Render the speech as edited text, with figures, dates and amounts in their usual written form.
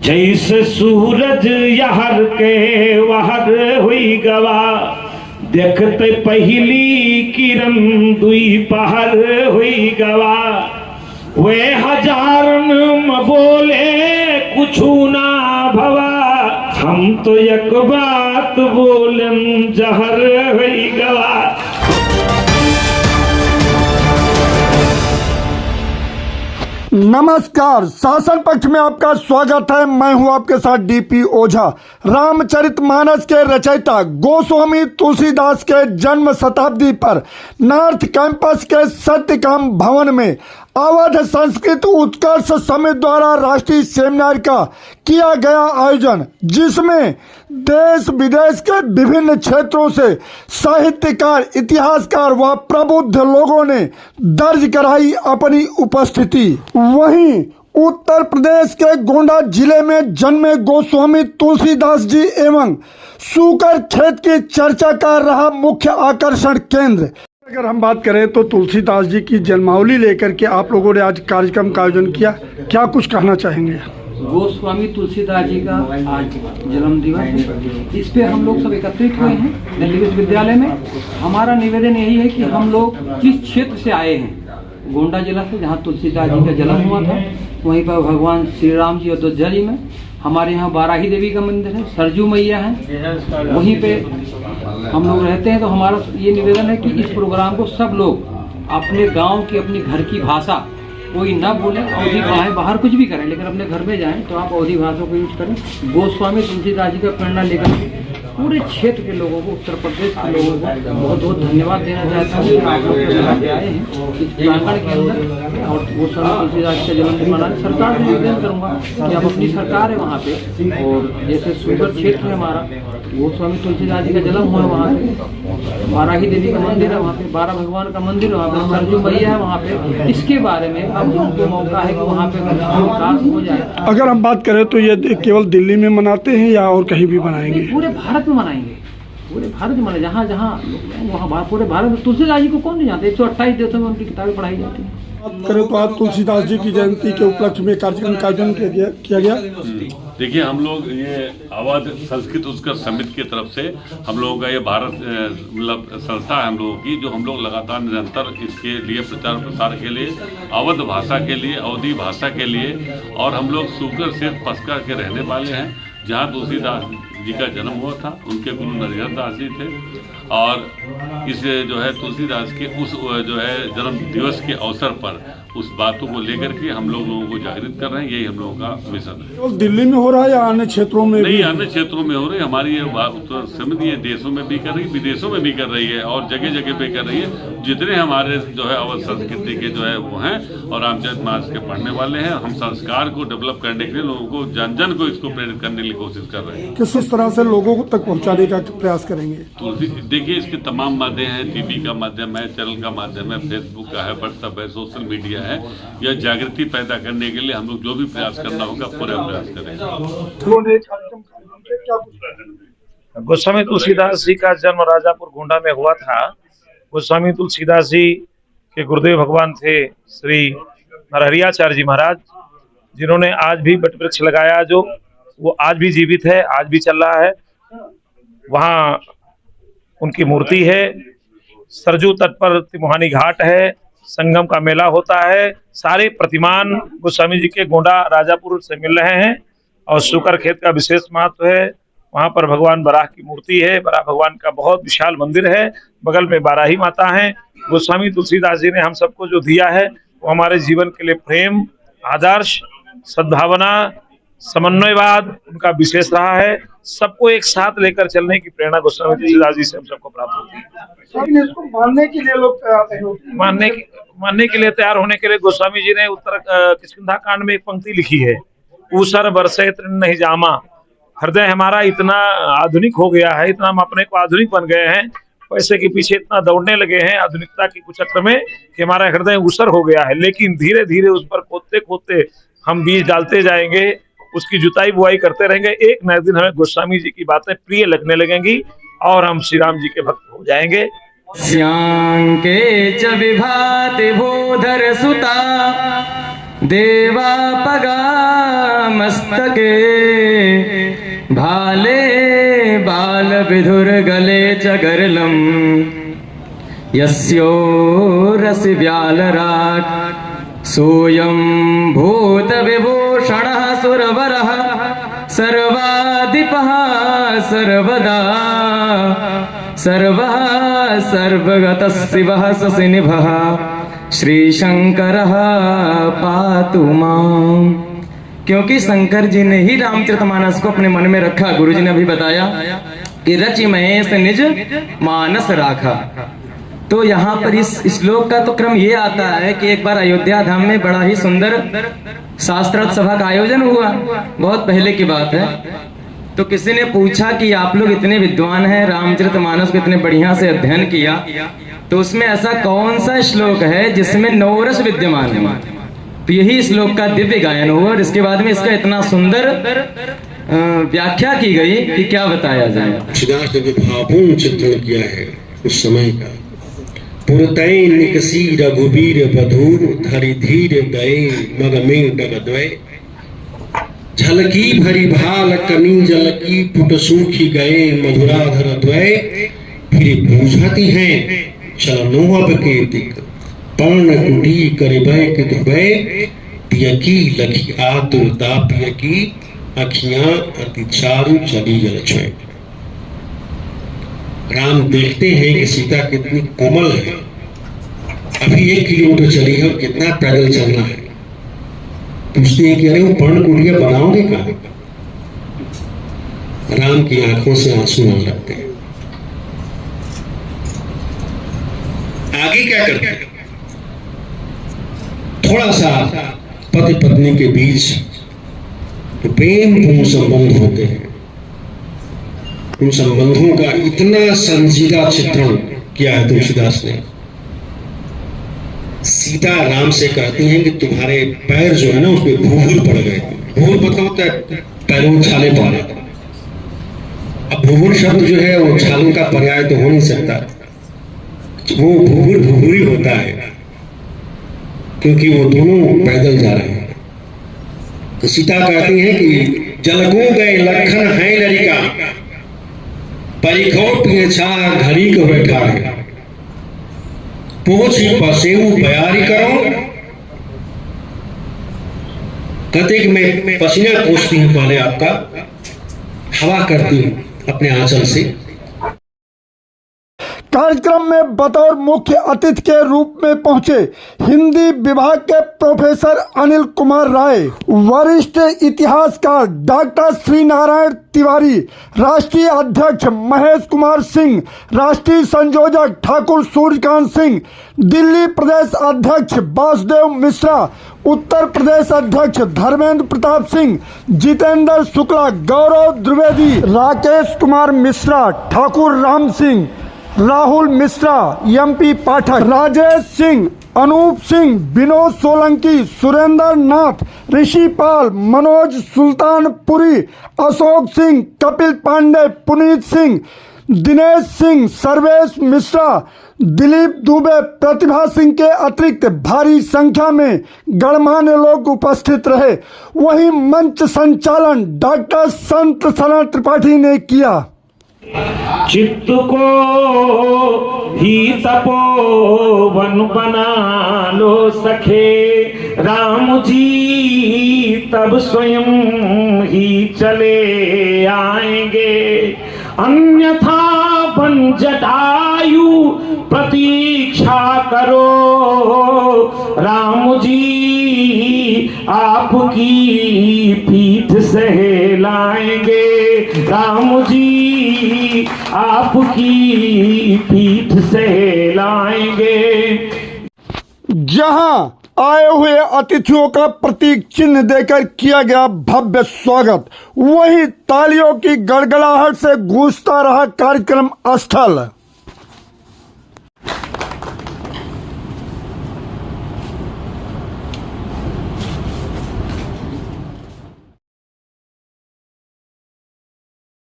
जैसे सूरज यहर के वहर हुई गवा, देखते पहली किरण दुई पहर हुई गवा। वे हजार न बोले कुछु ना भवा, हम तो एक बात बोलन जहर हुई गवा। नमस्कार, शासन पक्ष में आपका स्वागत है। मैं हूं आपके साथ डीपी ओझा। रामचरितमानस के रचयिता गोस्वामी तुलसीदास के जन्म शताब्दी पर नॉर्थ कैंपस के सत्यकाम भवन में अवध संस्कृत उत्कर्ष समिति द्वारा राष्ट्रीय सेमिनार का किया गया आयोजन, जिसमें देश विदेश के विभिन्न क्षेत्रों से साहित्यकार, इतिहासकार व प्रबुद्ध लोगों ने दर्ज कराई अपनी उपस्थिति। वहीं उत्तर प्रदेश के गोंडा जिले में जन्मे गोस्वामी तुलसीदास जी एवं सूकर खेत की चर्चा का रहा मुख्य आकर्षण केंद्र। अगर हम बात करें तो तुलसीदास जी की जन्मावली लेकर के आप लोगों ने आज कार्यक्रम का आयोजन किया, क्या कुछ कहना चाहेंगे? गोस्वामी तुलसीदास जी का आज जन्म दिवस है। इस पे हम लोग सब एकत्रित हुए हैं दिल्ली विश्वविद्यालय में। हमारा निवेदन यही है कि हम लोग जिस क्षेत्र से आए हैं, गोंडा जिला से, जहाँ तुलसीदास जी का जन्म हुआ था, वहीं पर भगवान श्री राम जी अयोध्या जी में, हमारे यहाँ बाराही देवी का मंदिर है, सरजू मैया है, वहीं पे हम लोग रहते हैं। तो हमारा ये निवेदन है कि इस प्रोग्राम को सब लोग अपने गांव की, अपनी घर की भाषा कोई ना बोले, अवधी बाहर कुछ भी करें, लेकिन अपने घर में जाएं तो आप अवधी भाषा को यूज करें। गोस्वामी तुलसीदास जी का प्रेरणा लेकर पूरे क्षेत्र के लोगों को, उत्तर प्रदेश के लोगों को बहुत बहुत धन्यवाद देना चाहता हूँ कि आप लोग के आए हैं इस प्रांगण के अंदर और गोस्वामी तुलसीदास का जन्मदिन मनाने। सरकार से निवेदन करूँगा कि आप अपनी सरकार है वहाँ पे, और जैसे सुगर क्षेत्र है हमारा, गोस्वामी तुलसीदास जी का जन्म हुआ है वहाँ पे, बाराही देवी का मंदिर है वहाँ पे, 12 भगवान का मंदिर है वहाँ पे, सरजू मैया है वहाँ पे। इसके बारे में अब हमको मौका है कि वहाँ पे विकास हो जाए। अगर हम बात करें तो ये केवल दिल्ली में मनाते हैं या और कहीं भी मनाएंगे? पूरे भारत में मनाएंगे, पूरे भारत में मनाएंगे। जहाँ जहाँ लोग जाएंगे वहाँ पूरे भारत में। तुलसीदास जी को कौन नहीं जानते? 128 देशों में उनकी किताबें पढ़ाई जाती हैं। बात करें तो आज तुलसीदास जी की जयंती के उपलक्ष्य में कार्यक्रम का आयोजन किया गया। देखिए, हम लोग ये अवध संस्कृत उत्कर्ष समिति की तरफ से हम लोगों का ये भारत मतलब संस्था है हम लोगों की, जो हम लोग लगातार निरंतर इसके लिए प्रचार प्रसार के लिए, अवध भाषा के लिए, अवधी भाषा के लिए, और हम लोग सूकर से पसकर के रहने वाले हैं, जहाँ तुलसीदास जी का जन्म हुआ था। उनके गुरु नरहर दास जी थे, और इस जो है तुलसीदास के उस जो है जन्म दिवस के अवसर पर उस बातों को लेकर के हम लोगों को जागृत कर रहे हैं। यही हम लोगों का मिशन है। केवल दिल्ली में हो रहा है या अन्य क्षेत्रों में? नहीं, अन्य क्षेत्रों में हो रही है। हमारी ये उत्तर समिति देशों में भी कर रही है, विदेशों में भी कर रही है, और जगह जगह पे कर रही है। जितने हमारे जो है अवध संस्कृति के जो है वो हैं और रामचरितमानस के पढ़ने वाले हैं, हम संस्कार को डेवलप करने के लिए लोगों को, जन जन को इसको प्रेरित करने की कोशिश कर रहे हैं। किस तरह से लोगों तक पहुँचाने का प्रयास करेंगे? तो देखिए, इसके तमाम माध्यम हैं, टीवी का माध्यम है, चैनल का माध्यम है, फेसबुक का है, व्हाट्सएप है, सोशल मीडिया है। यह जागृति पैदा करने के लिए हम लोग जो भी प्रयास करना होगा पूरा प्रयास करेंगे। गोस्वामी तुलसीदास जी का जन्म राजापुर गोंडा में हुआ था। गोस्वामी तुलसीदास जी के गुरुदेव भगवान थे श्री नरहरियाचार्य जी महाराज, जिन्होंने आज भी वट वृक्ष लगाया, जो वो आज भी जीवित है, आज भी चल रहा है। वहाँ उनकी मूर्ति है। सरजू तट पर तिमुहानी घाट है, संगम का मेला होता है। सारे प्रतिमान गोस्वामी जी के गोंडा राजापुर से मिल रहे हैं, और सूकर खेत का विशेष महत्व है। वहाँ पर भगवान बराह की मूर्ति है, बराह भगवान का बहुत विशाल मंदिर है, बगल में बाराही माता है। गोस्वामी तुलसीदास जी ने हम सबको जो दिया है वो हमारे जीवन के लिए प्रेम, आदर्श, सद्भावना, समन्वयवाद उनका विशेष रहा है। सबको एक साथ लेकर चलने की प्रेरणा गोस्वामी तुलसीदास जी से हम सबको प्राप्त होती है। इसको मानने के लिए लोग मानने के लिए तैयार होने के लिए गोस्वामी जी ने उत्तर किष्किंधा कांड में एक पंक्ति लिखी है, ऊसर बरसे तृण नहीं जामा। हृदय हमारा इतना आधुनिक हो गया है, इतना हम अपने को आधुनिक बन गए हैं, पैसे के पीछे इतना दौड़ने लगे हैं आधुनिकता की कुचक्र में, कि हमारा हृदय ऊसर हो गया है। लेकिन धीरे धीरे उस पर खोदते खोदते हम बीज डालते जाएंगे, उसकी जुताई बुआई करते रहेंगे। एक नए दिन हमें गोस्वामी जी की बातें प्रिय लगने लगेंगी और हम श्री राम जी के भक्त हो जाएंगे। श्यांके च विभाति भूधर सुता देवापगा मस्तके भाले बाल विधुर गले च गरलम यस्यो रस व्यालराट सोयम भूत विभूषणः सुरवरः सर्वाधिपः सर्वदा सर्वः सर्वगतः शिवः शशिनिभः श्रीशंकरः पातु माम्। क्योंकि शंकर जी ने ही रामचरितमानस को अपने मन में रखा। गुरु जी ने अभी बताया कि रचि महेश निज मानस राखा। तो यहाँ पर इस श्लोक का तो क्रम ये आता है कि एक बार अयोध्या धाम में बड़ा ही सुंदर शास्त्रार्थ सभा का आयोजन हुआ, बहुत पहले की बात है। तो किसी ने पूछा कि आप लोग इतने विद्वान हैं, रामचरितमानस को इतने बढ़िया से अध्ययन किया, तो उसमें ऐसा कौन सा श्लोक है जिसमें नवरस विद्यमान है? तो यही श्लोक का दिव्य गायन हुआ और इसके बाद में इसका इतना सुंदर व्याख्या की गई कि क्या बताया जाए। तुलसीदास ने भावपूर्ण चित्रण किया है उस समय का। पुरतैन निकसी रघुबीर बधूर धरि धीर दये मग में डगद्वय झलकी भरी भाल कनी जलकी पुट सूखी गए मधुराधर द्वय फिर बूझती हैं चलनो अब के दिक पर्ण कुटी करिबय कृतभय पियकी लखी आतुरता पियकी अखियां अति चारु चली जल छय। राम देखते हैं कि सीता कितनी कोमल है, अभी 1 किलोमीटर चली है और कितना पैदल चलना है। पूछते हैं कि अरे वो पर्ण कुटिया बनाओगे कहाँ? राम की आंखों से आंसू आने लगते हैं। आगे क्या करते हैं? थोड़ा सा पति पत्नी के बीच तो प्रेमपूर्ण संबंध होते हैं, उन संबंधों का इतना संजीदा चित्रण किया है तुलसीदास ने। सीता राम से कहती हैं कि तुम्हारे पैर जो है ना उस पर भूभुर पड़ गए। भूभुर पता होता है पैरों में छाले पड़े। अब भूभुर शब्द जो है वो छालों का पर्याय तो हो नहीं सकता, वो भूभुर भूभुरी होता है क्योंकि वो दोनों पैदल जा रहे हैं। तो सीता कहती हैं कि जलगो गए लखन है लड़िका परिखो पिए चार घड़ी को बैठा है पोछी पसेऊ बयारी करो। कहते कि मैं पसीना पोछती हूं पहले आपका, हवा करती हूं अपने आंचल से। कार्यक्रम में बतौर मुख्य अतिथि के रूप में पहुंचे हिंदी विभाग के प्रोफेसर अनिल कुमार राय, वरिष्ठ इतिहासकार डॉक्टर श्री नारायण तिवारी, राष्ट्रीय अध्यक्ष महेश कुमार सिंह, राष्ट्रीय संयोजक ठाकुर सूर्यकांत सिंह, दिल्ली प्रदेश अध्यक्ष वासुदेव मिश्रा, उत्तर प्रदेश अध्यक्ष धर्मेंद्र प्रताप सिंह, जितेंद्र शुक्ला, गौरव द्विवेदी, राकेश कुमार मिश्रा, ठाकुर राम सिंह, राहुल मिश्रा, एमपी पाठक, राजेश सिंह, अनूप सिंह, विनोद सोलंकी, सुरेंद्र नाथ, ऋषि पाल, मनोज सुल्तानपुरी, अशोक सिंह, कपिल पांडे, पुनीत सिंह, दिनेश सिंह, सर्वेश मिश्रा, दिलीप दुबे, प्रतिभा सिंह के अतिरिक्त भारी संख्या में गणमान्य लोग उपस्थित रहे। वहीं मंच संचालन डॉक्टर संत शरण त्रिपाठी ने किया। चित्त को ही तपोवन बना लो सखे राम जी तब स्वयं ही चले आएंगे, अन्यथा बन जटायु प्रतीक्षा करो राम जी आपकी पीठ सहलाएंगे, राम जी आपकी पीठ सहलाएंगे। जहां आए हुए अतिथियों का प्रतीक चिन्ह देकर किया गया भव्य स्वागत, वहीं तालियों की गड़गड़ाहट से गूंजता रहा कार्यक्रम स्थल।